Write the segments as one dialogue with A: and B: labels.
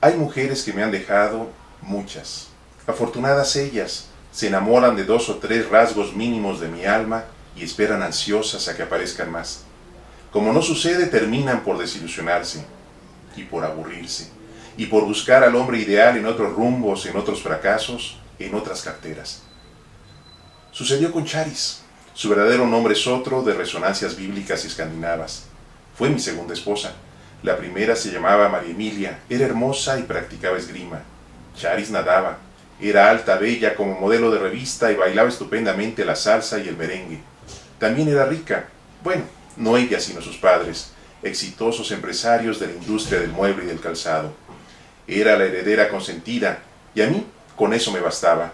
A: Hay mujeres que me han dejado, muchas. Afortunadas ellas, se enamoran de 2 o 3 rasgos mínimos de mi alma y esperan ansiosas a que aparezcan más. Como no sucede, terminan por desilusionarse y por aburrirse y por buscar al hombre ideal en otros rumbos, en otros fracasos, en otras carteras. Sucedió con Charis. Su verdadero nombre es otro, de resonancias bíblicas y escandinavas. Fue mi segunda esposa. La primera se llamaba María Emilia, era hermosa y practicaba esgrima. Charis nadaba, era alta, bella, como modelo de revista y bailaba estupendamente la salsa y el merengue. También era rica, bueno, no ella sino sus padres, exitosos empresarios de la industria del mueble y del calzado. Era la heredera consentida, y a mí con eso me bastaba.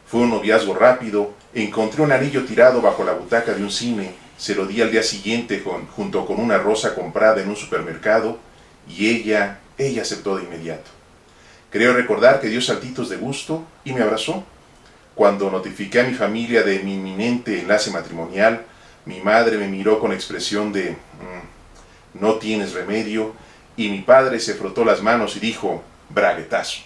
A: Fue un noviazgo rápido, encontré un anillo tirado bajo la butaca de un cine, se lo di al día siguiente junto con una rosa comprada en un supermercado, y ella aceptó de inmediato. Creo recordar que dio saltitos de gusto y me abrazó. Cuando notifiqué a mi familia de mi inminente enlace matrimonial, mi madre me miró con expresión de no tienes remedio, y mi padre se frotó las manos y dijo, braguetazo.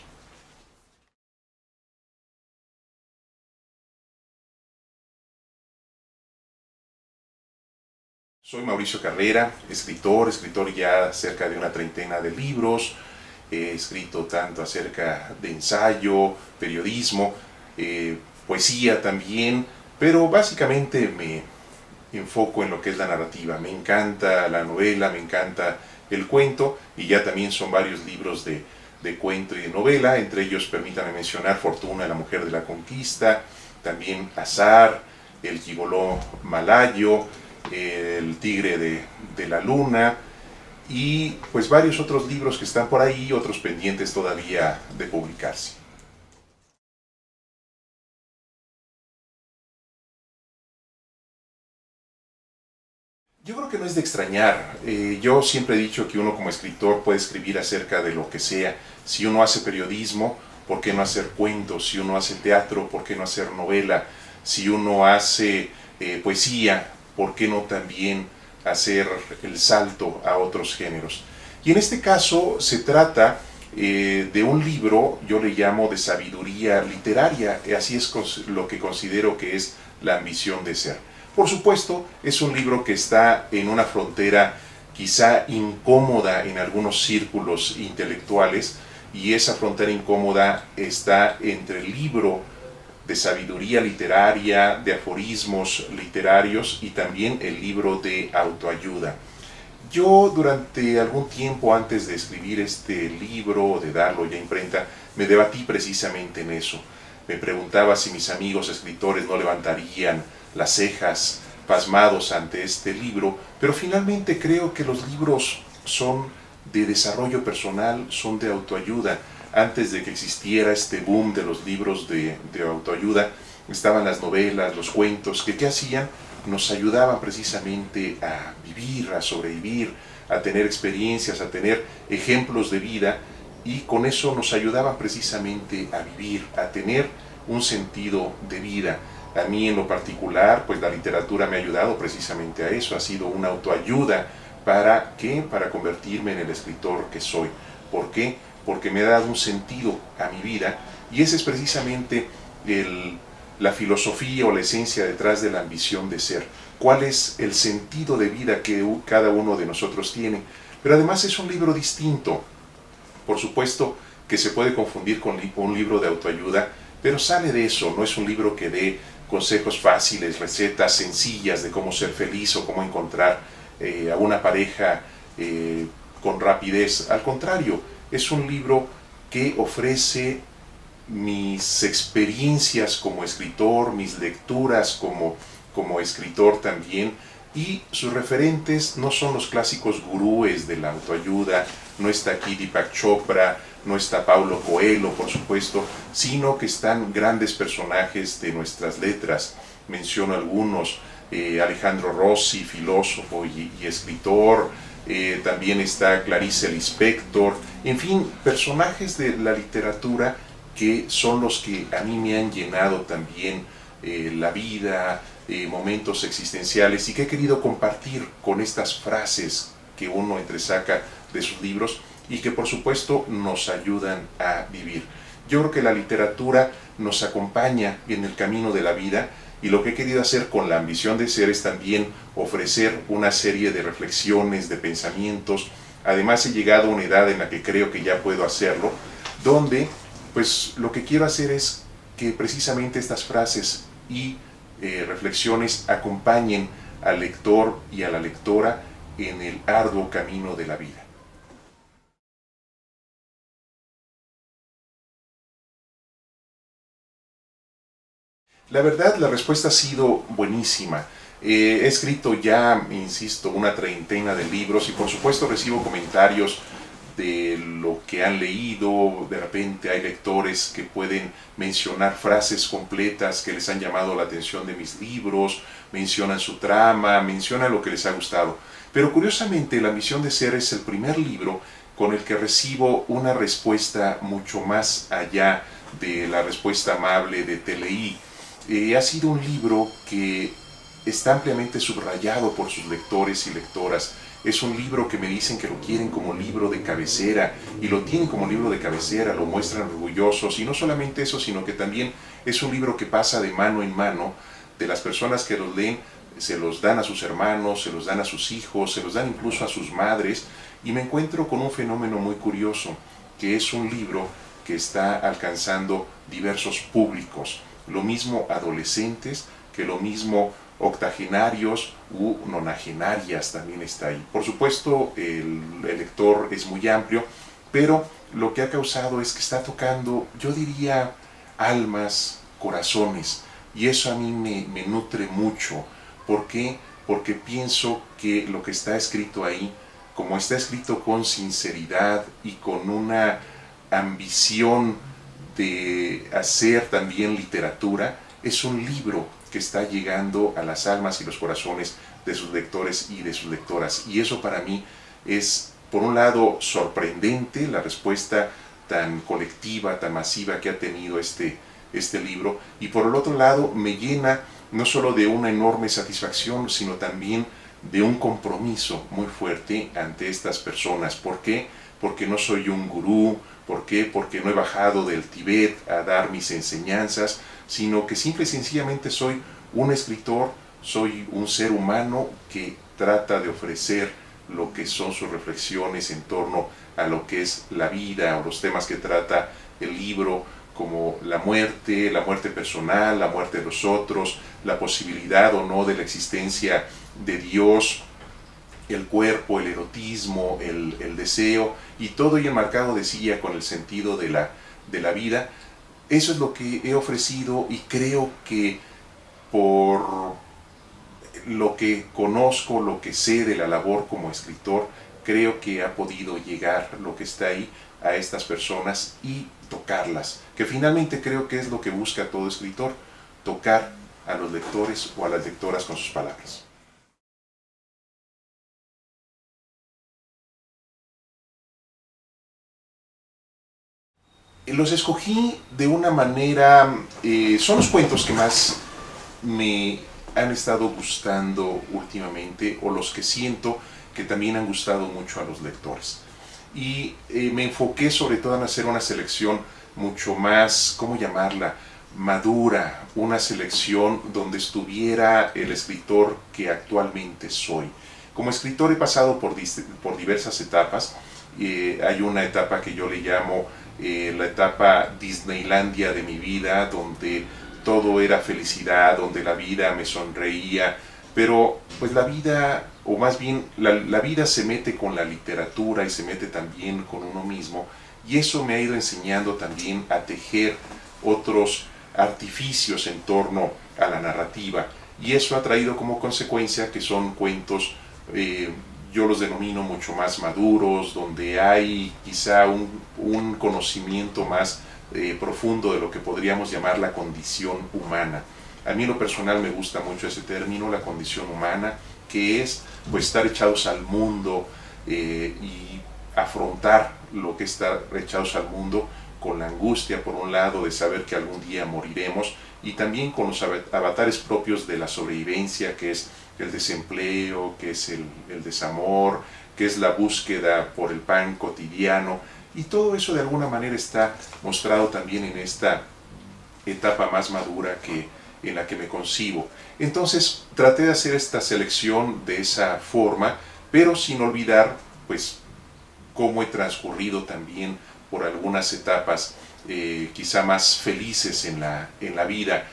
A: Soy Mauricio Carrera, escritor ya cerca de una treintena de libros. He escrito tanto acerca de ensayo, periodismo, poesía también, pero básicamente me enfoco en lo que es la narrativa. Me encanta la novela, me encanta el cuento, y ya también son varios libros de cuento y de novela. Entre ellos, permítame mencionar Fortuna, la mujer de la conquista, también Azar, El gigoló malayo, El tigre de la luna, y pues varios otros libros que están por ahí, otros pendientes todavía de publicarse. Yo creo que no es de extrañar. Yo siempre he dicho que uno como escritor puede escribir acerca de lo que sea. Si uno hace periodismo, ¿por qué no hacer cuentos? Si uno hace teatro, ¿por qué no hacer novela? Si uno hace poesía, ¿por qué no también hacer el salto a otros géneros? Y en este caso se trata de un libro, yo le llamo de sabiduría literaria, así es lo que considero que es La ambición de ser. Por supuesto, es un libro que está en una frontera quizá incómoda en algunos círculos intelectuales, y esa frontera incómoda está entre el libro de sabiduría literaria, de aforismos literarios, y también el libro de autoayuda. Yo durante algún tiempo antes de escribir este libro, de darlo ya a imprenta, me debatí precisamente en eso. Me preguntaba si mis amigos escritores no levantarían las cejas pasmados ante este libro, pero finalmente creo que los libros son de desarrollo personal, son de autoayuda. Antes de que existiera este boom de los libros de autoayuda, estaban las novelas, los cuentos, que ¿qué hacían? Nos ayudaban precisamente a vivir, a sobrevivir, a tener experiencias, a tener ejemplos de vida, y con eso nos ayudaban precisamente a vivir, a tener un sentido de vida. A mí en lo particular, pues la literatura me ha ayudado precisamente a eso, ha sido una autoayuda. ¿Para qué? Para convertirme en el escritor que soy. ¿Por qué? Porque me ha dado un sentido a mi vida, y ese es precisamente la filosofía o la esencia detrás de la ambición de ser. ¿Cuál es el sentido de vida que cada uno de nosotros tiene? Pero además es un libro distinto. Por supuesto que se puede confundir con un libro de autoayuda, pero sale de eso. No es un libro que dé consejos fáciles, recetas sencillas de cómo ser feliz o cómo encontrar a una pareja con rapidez. Al contrario, es un libro que ofrece mis experiencias como escritor, mis lecturas como escritor también, y sus referentes no son los clásicos gurúes de la autoayuda. No está aquí Deepak Chopra, no está Paulo Coelho, por supuesto, sino que están grandes personajes de nuestras letras. Menciono algunos: Alejandro Rossi, filósofo y escritor, también está Clarice Lispector, en fin, personajes de la literatura que son los que a mí me han llenado también la vida, momentos existenciales, y que he querido compartir con estas frases que uno entresaca de sus libros, y que por supuesto nos ayudan a vivir. Yo creo que la literatura nos acompaña en el camino de la vida, y lo que he querido hacer con la ambición de ser es también ofrecer una serie de reflexiones, de pensamientos. Además he llegado a una edad en la que creo que ya puedo hacerlo, donde pues lo que quiero hacer es que precisamente estas frases y reflexiones acompañen al lector y a la lectora en el arduo camino de la vida. La verdad, la respuesta ha sido buenísima. He escrito ya, insisto, una treintena de libros y por supuesto recibo comentarios de lo que han leído. De repente hay lectores que pueden mencionar frases completas que les han llamado la atención de mis libros, mencionan su trama, mencionan lo que les ha gustado. Pero curiosamente, La Ambición de Ser es el primer libro con el que recibo una respuesta mucho más allá de la respuesta amable de te leí. Ha sido un libro que está ampliamente subrayado por sus lectores y lectoras. Es un libro que me dicen que lo quieren como libro de cabecera, y lo tienen como libro de cabecera, lo muestran orgullosos, y no solamente eso, sino que también es un libro que pasa de mano en mano de las personas que los leen. Se los dan a sus hermanos, se los dan a sus hijos, se los dan incluso a sus madres, y me encuentro con un fenómeno muy curioso, que es un libro que está alcanzando diversos públicos. Lo mismo adolescentes, que lo mismo octogenarios u nonagenarias también está ahí. Por supuesto, el lector es muy amplio, pero lo que ha causado es que está tocando, yo diría, almas, corazones, y eso a mí me nutre mucho. ¿Por qué? Porque pienso que lo que está escrito ahí, como está escrito con sinceridad y con una ambición de hacer también literatura, es un libro que está llegando a las almas y los corazones de sus lectores y de sus lectoras. Y eso para mí es, por un lado, sorprendente, la respuesta tan colectiva, tan masiva que ha tenido este libro, y por el otro lado me llena no solo de una enorme satisfacción, sino también de un compromiso muy fuerte ante estas personas. ¿Por qué? Porque no soy un gurú. ¿Por qué? Porque no he bajado del Tíbet a dar mis enseñanzas, sino que simple y sencillamente soy un escritor, soy un ser humano que trata de ofrecer lo que son sus reflexiones en torno a lo que es la vida o los temas que trata el libro, como la muerte personal, la muerte de los otros, la posibilidad o no de la existencia de Dios, el cuerpo, el erotismo, el deseo, y todo ello enmarcado, decía, con el sentido de la vida. Eso es lo que he ofrecido, y creo que por lo que conozco, lo que sé de la labor como escritor, creo que ha podido llegar lo que está ahí a estas personas y tocarlas, que finalmente creo que es lo que busca todo escritor, tocar a los lectores o a las lectoras con sus palabras. Los escogí de una manera, son los cuentos que más me han estado gustando últimamente, o los que siento que también han gustado mucho a los lectores. Y me enfoqué sobre todo en hacer una selección mucho más, ¿cómo llamarla?, madura, una selección donde estuviera el escritor que actualmente soy. Como escritor he pasado por diversas etapas. Hay una etapa que yo le llamo la etapa Disneylandia de mi vida, donde todo era felicidad, donde la vida me sonreía, pero pues la vida, o más bien la vida se mete con la literatura y se mete también con uno mismo, y eso me ha ido enseñando también a tejer otros artificios en torno a la narrativa, y eso ha traído como consecuencia que son cuentos, yo los denomino mucho más maduros, donde hay quizá un conocimiento más profundo de lo que podríamos llamar la condición humana. A mí en lo personal me gusta mucho ese término, la condición humana, que es pues estar echados al mundo y afrontar lo que está echados al mundo con la angustia, por un lado, de saber que algún día moriremos, y también con los avatares propios de la sobrevivencia, que es el desempleo, que es el desamor, que es la búsqueda por el pan cotidiano, y todo eso de alguna manera está mostrado también en esta etapa más madura en la que me concibo. Entonces traté de hacer esta selección de esa forma, pero sin olvidar pues cómo he transcurrido también por algunas etapas quizá más felices en la vida.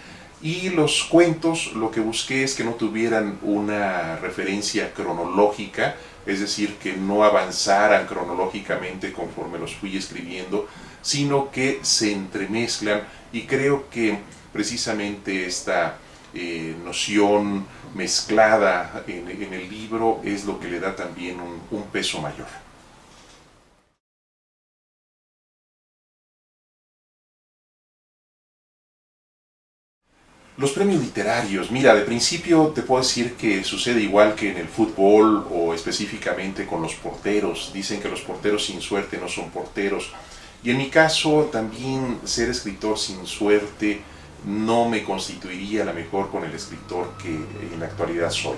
A: Y los cuentos, lo que busqué es que no tuvieran una referencia cronológica, es decir, que no avanzaran cronológicamente conforme los fui escribiendo, sino que se entremezclan, y creo que precisamente esta noción mezclada en el libro es lo que le da también un peso mayor. Los premios literarios, mira, de principio te puedo decir que sucede igual que en el fútbol o específicamente con los porteros. Dicen que los porteros sin suerte no son porteros. Y en mi caso también ser escritor sin suerte no me constituiría a lo mejor con el escritor que en la actualidad soy.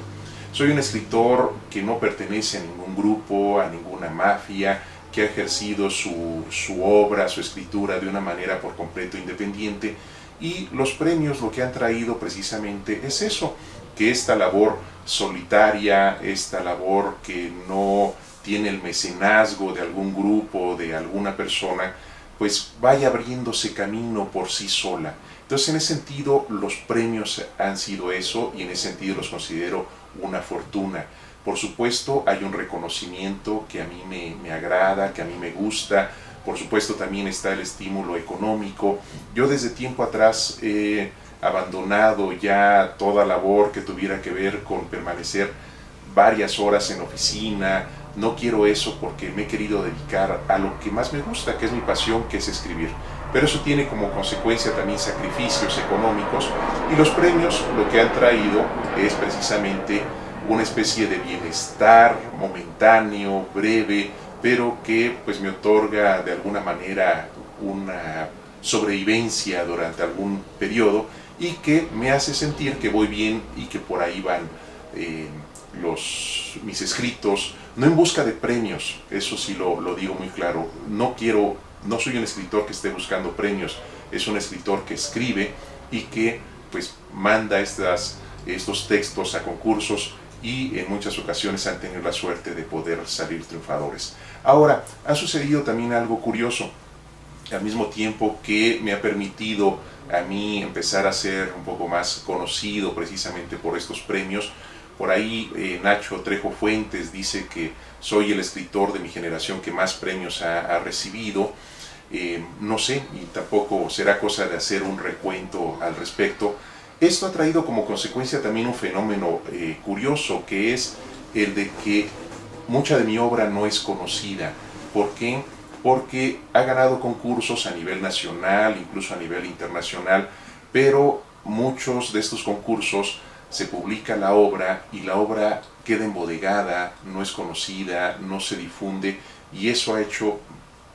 A: Soy un escritor que no pertenece a ningún grupo, a ninguna mafia, que ha ejercido su obra, su escritura de una manera por completo independiente. Y los premios lo que han traído precisamente es eso, que esta labor solitaria, esta labor que no tiene el mecenazgo de algún grupo, de alguna persona, pues vaya abriéndose camino por sí sola. Entonces en ese sentido los premios han sido eso, y en ese sentido los considero una fortuna. Por supuesto hay un reconocimiento que a mí me agrada, que a mí me gusta. Por supuesto también está el estímulo económico. Yo desde tiempo atrás he abandonado ya toda labor que tuviera que ver con permanecer varias horas en oficina. No quiero eso porque me he querido dedicar a lo que más me gusta, que es mi pasión, que es escribir. Pero eso tiene como consecuencia también sacrificios económicos, y los premios lo que han traído es precisamente una especie de bienestar momentáneo, breve, pero que pues me otorga de alguna manera una sobrevivencia durante algún periodo, y que me hace sentir que voy bien y que por ahí van mis escritos, no en busca de premios, eso sí lo digo muy claro. No soy un escritor que esté buscando premios, es un escritor que escribe y que pues manda estos textos a concursos, y en muchas ocasiones han tenido la suerte de poder salir triunfadores. Ahora, ha sucedido también algo curioso, al mismo tiempo que me ha permitido a mí empezar a ser un poco más conocido precisamente por estos premios. Por ahí Nacho Trejo Fuentes dice que soy el escritor de mi generación que más premios ha recibido. No sé, y tampoco será cosa de hacer un recuento al respecto. Esto ha traído como consecuencia también un fenómeno curioso, que es el de que mucha de mi obra no es conocida. ¿Por qué? Porque ha ganado concursos a nivel nacional, incluso a nivel internacional, pero muchos de estos concursos se publica la obra y la obra queda embodegada, no es conocida, no se difunde, y eso ha hecho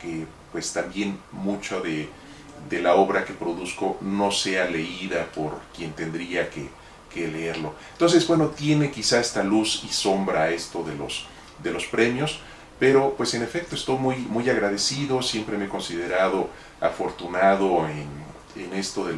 A: que pues también mucho de la obra que produzco no sea leída por quien tendría que leerlo. Entonces, bueno, tiene quizá esta luz y sombra esto de los premios, pero pues en efecto estoy muy agradecido, siempre me he considerado afortunado en esto de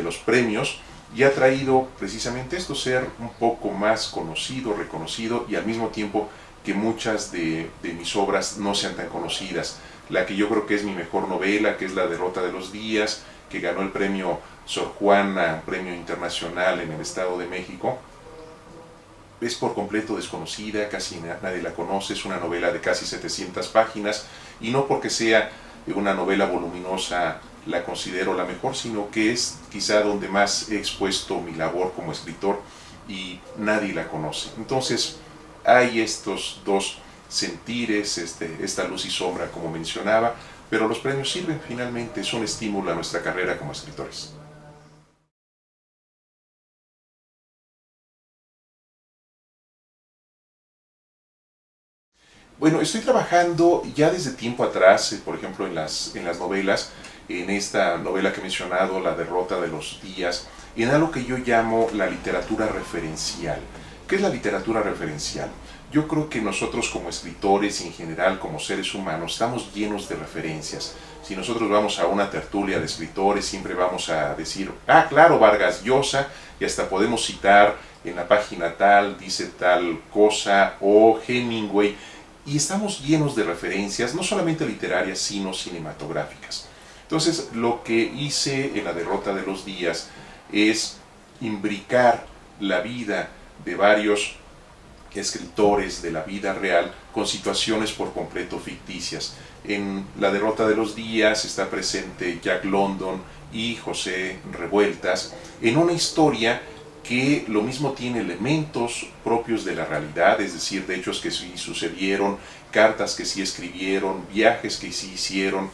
A: los premios, y ha traído precisamente esto, ser un poco más conocido, reconocido, y al mismo tiempo que muchas de mis obras no sean tan conocidas. La que yo creo que es mi mejor novela, que es La derrota de los días, que ganó el premio Sor Juana, un premio internacional en el Estado de México, es por completo desconocida, casi nadie la conoce. Es una novela de casi 700 páginas, y no porque sea una novela voluminosa la considero la mejor, sino que es quizá donde más he expuesto mi labor como escritor y nadie la conoce. Entonces hay estos dos sentires, esta luz y sombra como mencionaba, pero los premios sirven finalmente, es un estímulo a nuestra carrera como escritores. Bueno, estoy trabajando ya desde tiempo atrás, por ejemplo en las novelas, en esta novela que he mencionado, La derrota de los días, en algo que yo llamo la literatura referencial. ¿Qué es la literatura referencial? Yo creo que nosotros como escritores y en general como seres humanos estamos llenos de referencias. Si nosotros vamos a una tertulia de escritores, siempre vamos a decir, ah, claro, Vargas Llosa, y hasta podemos citar en la página tal, dice tal cosa, o Hemingway, y estamos llenos de referencias, no solamente literarias, sino cinematográficas. Entonces, lo que hice en La derrota de los días es imbricar la vida de varios escritores de la vida real con situaciones por completo ficticias. En La derrota de los días está presente Jack London y José Revueltas en una historia que lo mismo tiene elementos propios de la realidad, es decir, de hechos que sí sucedieron, cartas que sí escribieron, viajes que sí hicieron,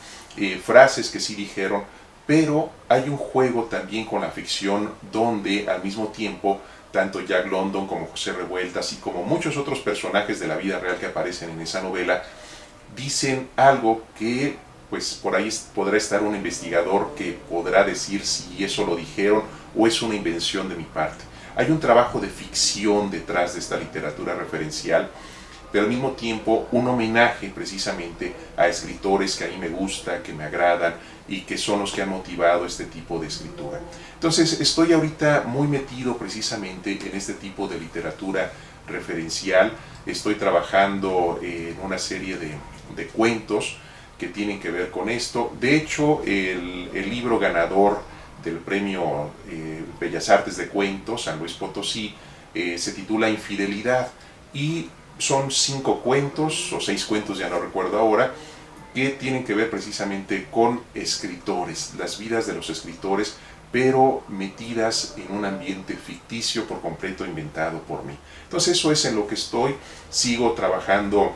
A: frases que sí dijeron, pero hay un juego también con la ficción donde al mismo tiempo tanto Jack London como José Revueltas y como muchos otros personajes de la vida real que aparecen en esa novela dicen algo que pues por ahí podrá estar un investigador que podrá decir si eso lo dijeron o es una invención de mi parte. Hay un trabajo de ficción detrás de esta literatura referencial, pero al mismo tiempo un homenaje precisamente a escritores que a mí me gustan, que me agradan y que son los que han motivado este tipo de escritura. Entonces estoy ahorita muy metido precisamente en este tipo de literatura referencial. Estoy trabajando en una serie de cuentos que tienen que ver con esto. De hecho, el libro ganador del premio Bellas Artes de Cuentos, San Luis Potosí, se titula Infidelidad y son 5 cuentos o 6 cuentos, ya no recuerdo ahora, que tienen que ver precisamente con escritores, las vidas de los escritores, pero metidas en un ambiente ficticio por completo inventado por mí. Entonces eso es en lo que estoy. Sigo trabajando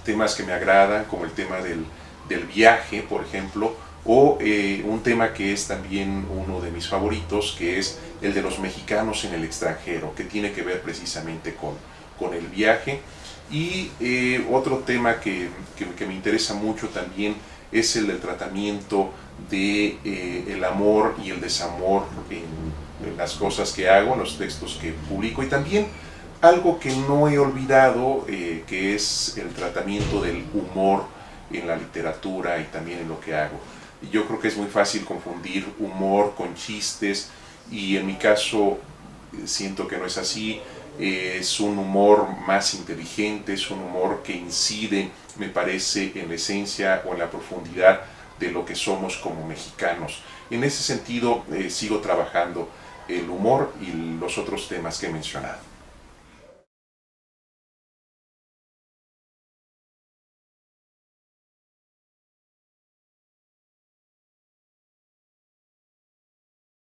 A: temas que me agradan, como el tema del viaje, por ejemplo, o un tema que es también uno de mis favoritos, que es el de los mexicanos en el extranjero, que tiene que ver precisamente con el viaje. Y otro tema que me interesa mucho también es el del tratamiento de el amor y el desamor en las cosas que hago, en los textos que publico, y también algo que no he olvidado, que es el tratamiento del humor en la literatura y también en lo que hago. Yo creo que es muy fácil confundir humor con chistes, y en mi caso siento que no es así. Es un humor más inteligente, es un humor que incide, me parece, en la esencia o en la profundidad de lo que somos como mexicanos. En ese sentido, sigo trabajando el humor y los otros temas que he mencionado.